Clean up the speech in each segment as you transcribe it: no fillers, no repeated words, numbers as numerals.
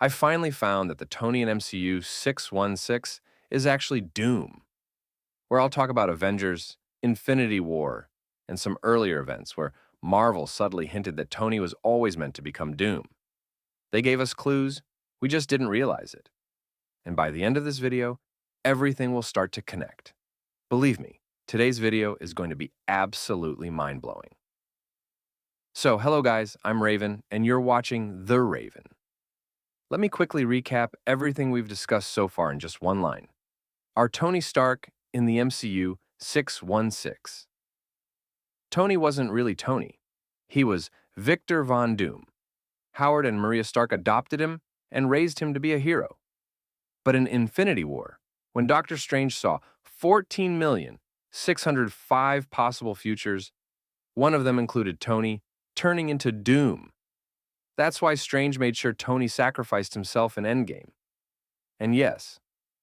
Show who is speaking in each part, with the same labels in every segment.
Speaker 1: I finally found that the Tony in MCU 616 is actually Doom, where I'll talk about Avengers, Infinity War, and some earlier events where Marvel subtly hinted that Tony was always meant to become Doom. They gave us clues, we just didn't realize it. And by the end of this video, everything will start to connect. Believe me, today's video is going to be absolutely mind-blowing. So, hello guys, I'm Raven, and you're watching The Raven. Let me quickly recap everything we've discussed so far in just one line. Our Tony Stark in the MCU 616. Tony wasn't really Tony. He was Victor Von Doom. Howard and Maria Stark adopted him and raised him to be a hero. But in Infinity War, when Doctor Strange saw 14,605 possible futures, one of them included Tony turning into Doom. That's why Strange made sure Tony sacrificed himself in Endgame. And yes,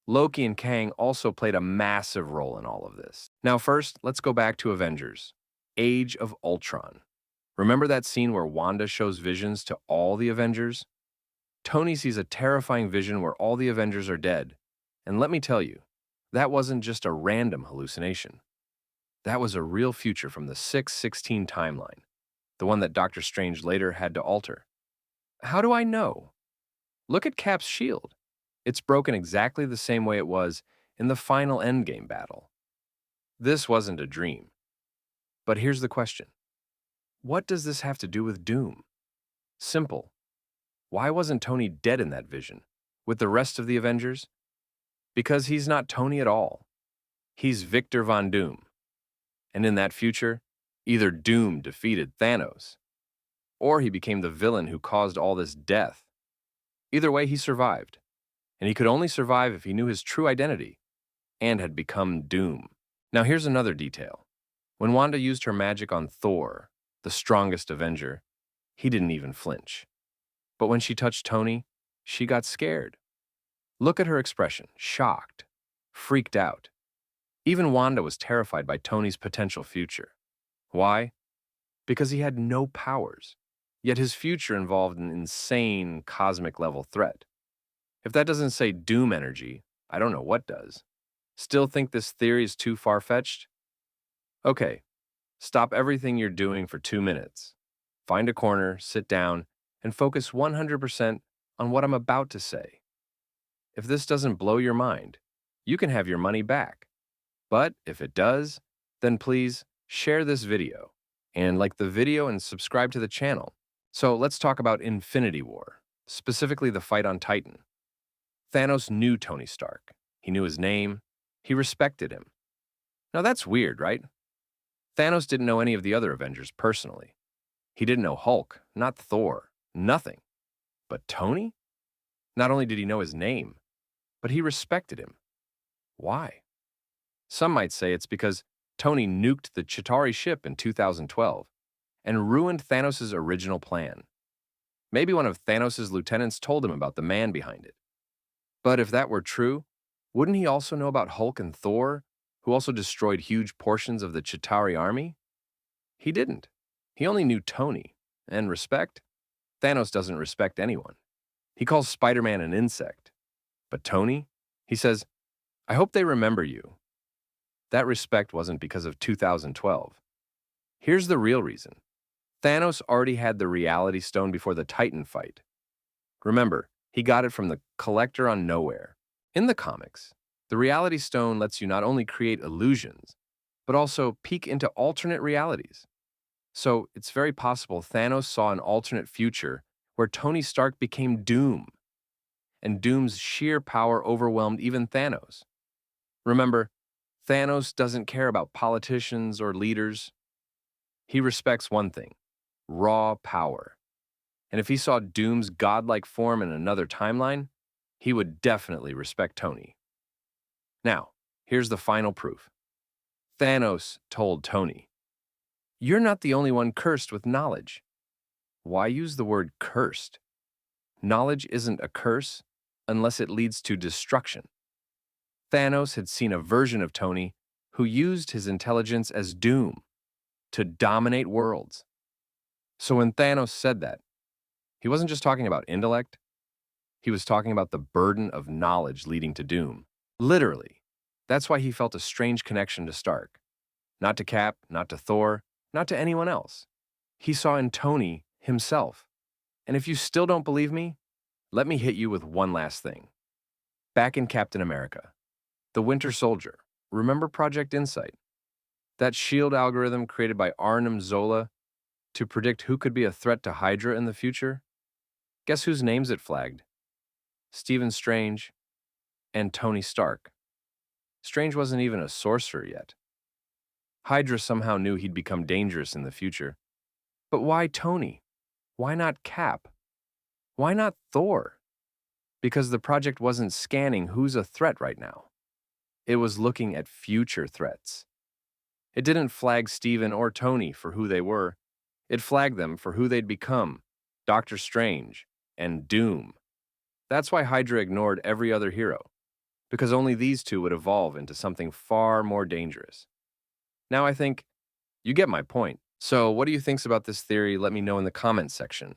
Speaker 1: Loki and Kang also played a massive role in all of this. Now first, let's go back to Avengers, Age of Ultron. Remember that scene where Wanda shows visions to all the Avengers? Tony sees a terrifying vision where all the Avengers are dead. And let me tell you, that wasn't just a random hallucination. That was a real future from the 616 timeline, the one that Doctor Strange later had to alter. How do I know? Look at Cap's shield. It's broken exactly the same way it was in the final Endgame battle. This wasn't a dream. But here's the question. What does this have to do with Doom? Simple. Why wasn't Tony dead in that vision, with the rest of the Avengers? Because he's not Tony at all. He's Victor Von Doom. And in that future, either Doom defeated Thanos, or he became the villain who caused all this death. Either way, he survived. And he could only survive if he knew his true identity and had become Doom. Now here's another detail. When Wanda used her magic on Thor, the strongest Avenger, he didn't even flinch. But when she touched Tony, she got scared. Look at her expression, shocked, freaked out. Even Wanda was terrified by Tony's potential future. Why? Because he had no powers, yet his future involved an insane cosmic-level threat. If that doesn't say Doom energy, I don't know what does. Still think this theory is too far-fetched? Okay, stop everything you're doing for 2 minutes. Find a corner, sit down, and focus 100% on what I'm about to say. If this doesn't blow your mind, you can have your money back. But if it does, then please share this video and like the video and subscribe to the channel. So let's talk about Infinity War, specifically the fight on Titan. Thanos knew Tony Stark. He knew his name. He respected him. Now that's weird, right? Thanos didn't know any of the other Avengers personally. He didn't know Hulk, not Thor, nothing. But Tony? Not only did he know his name, but he respected him. Why? Some might say it's because Tony nuked the Chitauri ship in 2012 and ruined Thanos' original plan. Maybe one of Thanos' lieutenants told him about the man behind it. But if that were true, wouldn't he also know about Hulk and Thor, who also destroyed huge portions of the Chitauri army? He didn't. He only knew Tony. And respect? Thanos doesn't respect anyone. He calls Spider-Man an insect. But Tony? He says, I hope they remember you. That respect wasn't because of 2012. Here's the real reason. Thanos already had the Reality Stone before the Titan fight. Remember, he got it from the Collector on Nowhere. In the comics, the Reality Stone lets you not only create illusions, but also peek into alternate realities. So it's very possible Thanos saw an alternate future where Tony Stark became Doom, and Doom's sheer power overwhelmed even Thanos. Remember, Thanos doesn't care about politicians or leaders. He respects one thing, raw power. And if he saw Doom's godlike form in another timeline, he would definitely respect Tony. Now, here's the final proof. Thanos told Tony, "You're not the only one cursed with knowledge." Why use the word cursed? Knowledge isn't a curse unless it leads to destruction. Thanos had seen a version of Tony who used his intelligence as Doom to dominate worlds. So when Thanos said that, he wasn't just talking about intellect, He was talking about the burden of knowledge leading to doom. Literally. That's why he felt a strange connection to Stark. Not to Cap, not to Thor, not to anyone else. He saw in Tony himself. And if you still don't believe me, let me hit you with one last thing. Back in Captain America, the Winter Soldier, remember Project Insight? That shield algorithm created by Arnim Zola to predict who could be a threat to Hydra in the future? Guess whose names it flagged? Stephen Strange and Tony Stark. Strange wasn't even a sorcerer yet. Hydra somehow knew he'd become dangerous in the future. But why Tony? Why not Cap? Why not Thor? Because the project wasn't scanning who's a threat right now. It was looking at future threats. It didn't flag Stephen or Tony for who they were. It flagged them for who they'd become, Doctor Strange and Doom. That's why Hydra ignored every other hero, because only these two would evolve into something far more dangerous. Now I think you get my point. So what do you think about this theory? Let me know in the comments section.